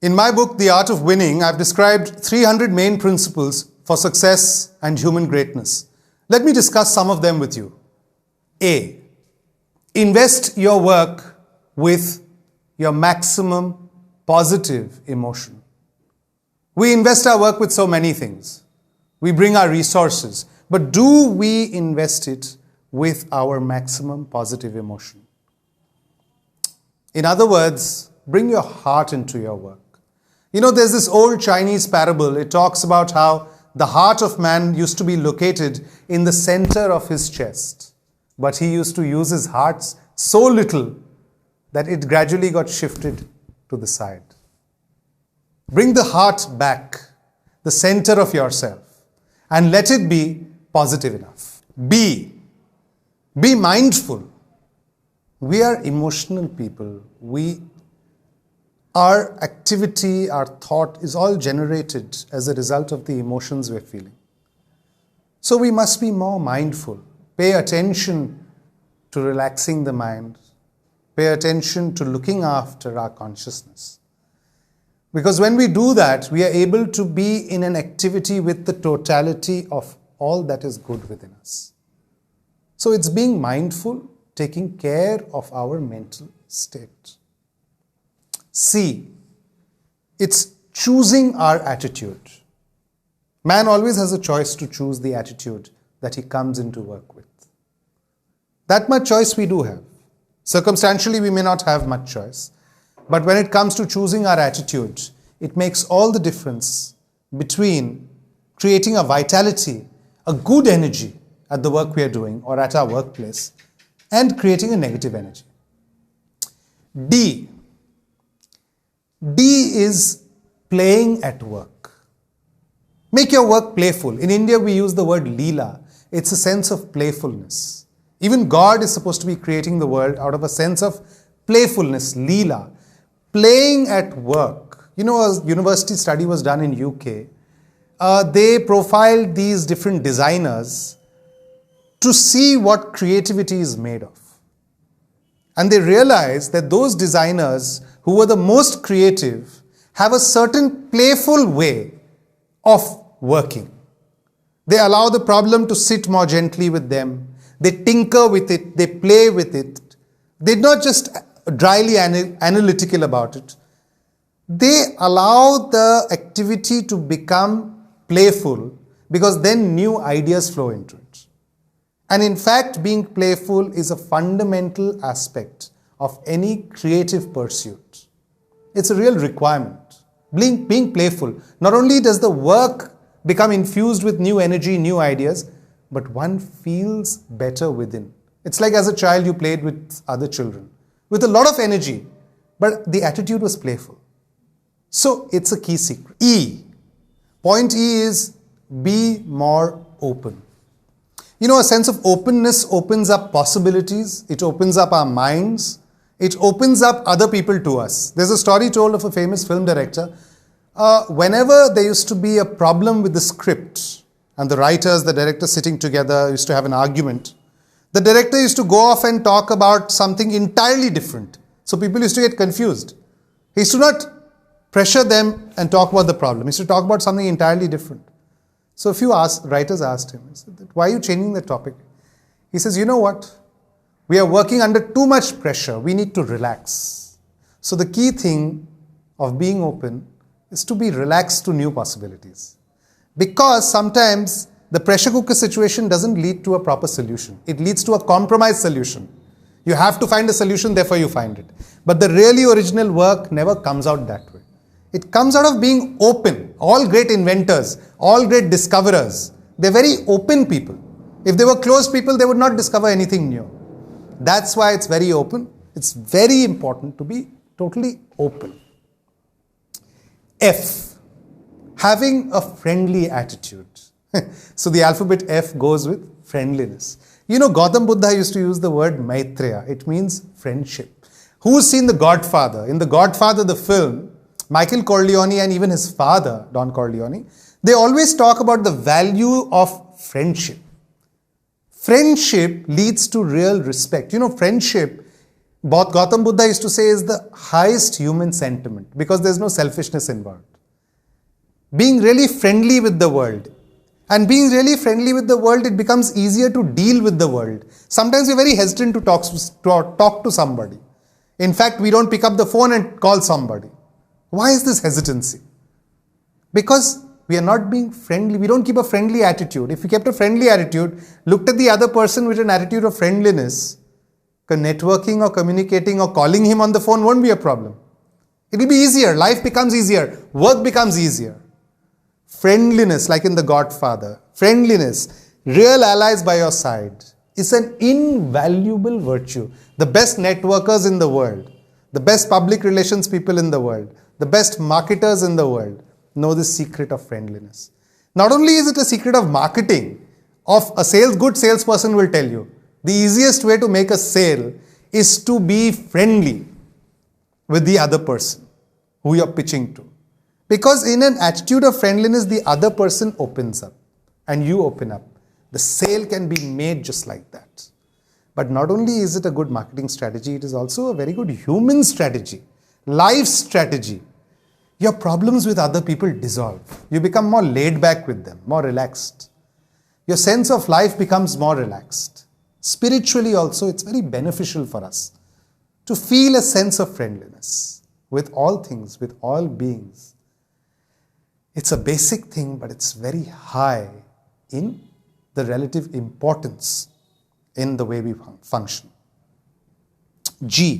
In my book, The Art of Winning, I've described 300 main principles for success and human greatness. Let me discuss some of them with you. A. Invest your work with your maximum positive emotion. We invest our work with so many things. We bring our resources, but do we invest it with our maximum positive emotion? In other words, bring your heart into your work. You know, there's this old Chinese parable. It talks about how the heart of man used to be located in the center of his chest, but he used to use his heart so little that it gradually got shifted to the side. Bring the heart back, the center of yourself, and let it be positive enough. B. Be mindful. We are emotional people. Our activity, our thought is all generated as a result of the emotions we're feeling. So we must be more mindful. Pay attention to relaxing the mind. Pay attention to looking after our consciousness. Because when we do that, we are able to be in an activity with the totality of all that is good within us. So it's being mindful, taking care of our mental state. C. It's choosing our attitude. Man always has a choice to choose the attitude that he comes into work with. That much choice we do have. Circumstantially, we may not have much choice. But when it comes to choosing our attitude, it makes all the difference between creating a vitality, a good energy at the work we are doing or at our workplace, and creating a negative energy. D. D is playing at work. Make your work playful. In India, we use the word Leela. It's a sense of playfulness. Even God is supposed to be creating the world out of a sense of playfulness, Leela. Playing at work. You know, a university study was done in UK. They profiled these different designers to see what creativity is made of. And they realized that those designers who were the most creative have a certain playful way of working. They allow the problem to sit more gently with them. They tinker with it. They play with it. They're not just dryly analytical about it. They allow the activity to become playful because then new ideas flow into it. And in fact, being playful is a fundamental aspect of any creative pursuit. It's a real requirement. Being playful. Not only does the work become infused with new energy, new ideas, but one feels better within. It's like as a child you played with other children with a lot of energy, but the attitude was playful. So it's a key secret. E. Point E is be more open. You know, a sense of openness opens up possibilities. It opens up our minds. It opens up other people to us. There's a story told of a famous film director. Whenever there used to be a problem with the script and the writers, the director sitting together used to have an argument, the director used to go off and talk about something entirely different. So people used to get confused. He used to not pressure them and talk about the problem. He used to talk about something entirely different. So a few writers asked him, why are you changing the topic? He says, you know what? We are working under too much pressure. We need to relax. So the key thing of being open is to be relaxed to new possibilities. Because sometimes the pressure cooker situation doesn't lead to a proper solution. It leads to a compromise solution. You have to find a solution, therefore you find it. But the really original work never comes out that way. It comes out of being open. All great inventors, all great discoverers, they're very open people. If they were closed people, they would not discover anything new. That's why it's very open. It's very important to be totally open. F. Having a friendly attitude. So the alphabet F goes with friendliness. You know, Gautam Buddha used to use the word Maitreya. It means friendship. Who's seen The Godfather? In The Godfather, the film, Michael Corleone and even his father, Don Corleone, they always talk about the value of friendship. Friendship leads to real respect. You know, friendship what Gautam Buddha used to say is the highest human sentiment because there's no selfishness involved. Being really friendly with the world. And being really friendly with the world, it becomes easier to deal with the world. Sometimes we're very hesitant to talk to somebody. In fact, we don't pick up the phone and call somebody. Why is this hesitancy? Because we are not being friendly. We don't keep a friendly attitude. If we kept a friendly attitude, looked at the other person with an attitude of friendliness, networking or communicating or calling him on the phone won't be a problem. It will be easier. Life becomes easier. Work becomes easier. Friendliness, like in The Godfather. Friendliness, real allies by your side, is an invaluable virtue. The best networkers in the world, the best public relations people in the world, the best marketers in the world know the secret of friendliness. Not only is it a secret of marketing, of a good salesperson will tell you, the easiest way to make a sale is to be friendly with the other person who you're pitching to. Because in an attitude of friendliness, the other person opens up and you open up. The sale can be made just like that. But not only is it a good marketing strategy, it is also a very good human strategy, life strategy. Your problems with other people dissolve. You become more laid back with them, more relaxed. Your sense of life becomes more relaxed. Spiritually also, it's very beneficial for us to feel a sense of friendliness with all things, with all beings. It's a basic thing, but it's very high in the relative importance in the way we function. G.